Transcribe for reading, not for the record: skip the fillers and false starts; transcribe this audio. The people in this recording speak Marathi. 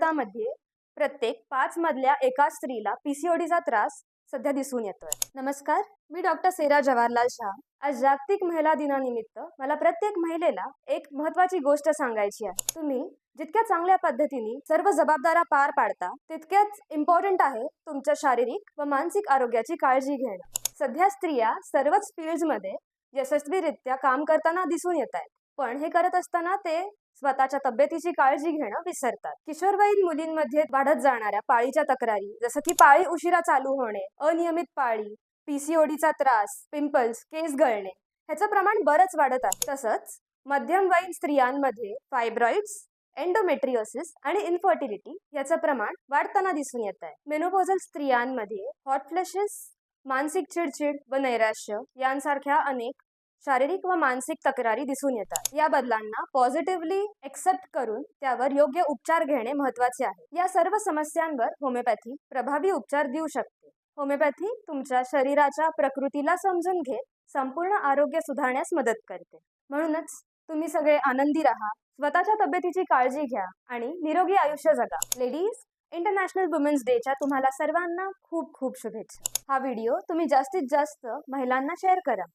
भारतामध्ये प्रत्येक 5 मधल्या एका स्त्रीला पीसीओडीचा त्रास सध्या दिसून येतोय. नमस्कार, मी डॉक्टर सेरा जवाहरलाल शाह. आज जागतिक महिला दिनानिमित्त मला प्रत्येक महिलेला एक महत्त्वाची गोष्ट सांगायची आहे. तुम्ही जितक्या चांगल्या पद्धतीने सर्व जबाबदाऱ्या पार पाडता तितक्याच इम्पॉर्टंट आहे तुमच्या शारीरिक व मानसिक आरोग्याची काळजी घेणं. सध्या स्त्रिया सर्वच फील्ड्समध्ये यशस्वीरित्या काम करताना दिसून येत आहेत, पण हे करत असताना ते स्वतःच्या तब्येतीची काळजी घेणं विसरतात. किशोरवयीन मुलींमध्ये वाढत जाणाऱ्या पाळीच्या तक्रारी, जसं की पाळी उशिरा चालू होणे, अनियमित पाळी, पीसीओडीचा त्रास, पिंपल्स, केस गळणे ह्याचं प्रमाण बरंच वाढत आहे. तसंच मध्यमवयीन स्त्रियांमध्ये फायब्रॉइड्स, एंडोमेट्रियोसिस आणि इन्फर्टिलिटी याचं प्रमाण वाढताना दिसून येत आहे. मेनोपॉझल स्त्रियांमध्ये हॉट फ्लॅशेस, मानसिक चिडचिड व नैराश्य यांसारख्या अनेक शारीरिक व मानसिक तक्रारी दिसून येतात. या बदलांना पॉझिटिव्हली एक्सेप्ट करून त्यावर योग्य उपचार घेणे महत्त्वाचे आहे. या सर्व समस्यांवर होमिओपॅथी प्रभावी उपचार देऊ शकते. होमिओपॅथी तुमच्या शरीराच्या प्रकृतीला समजून घेत संपूर्ण आरोग्य सुधारण्यास मदत करते. म्हणूनच तुम्ही सगळे आनंदी राहा, स्वतःच्या तब्येतीची काळजी घ्या आणि निरोगी आयुष्य जगा. लेडीज, इंटरनॅशनल वुमेन्स डेच्या तुम्हाला सर्वांना खूप खूप शुभेच्छा. हा व्हिडिओ तुम्ही जास्तीत जास्त महिलांना शेअर करा.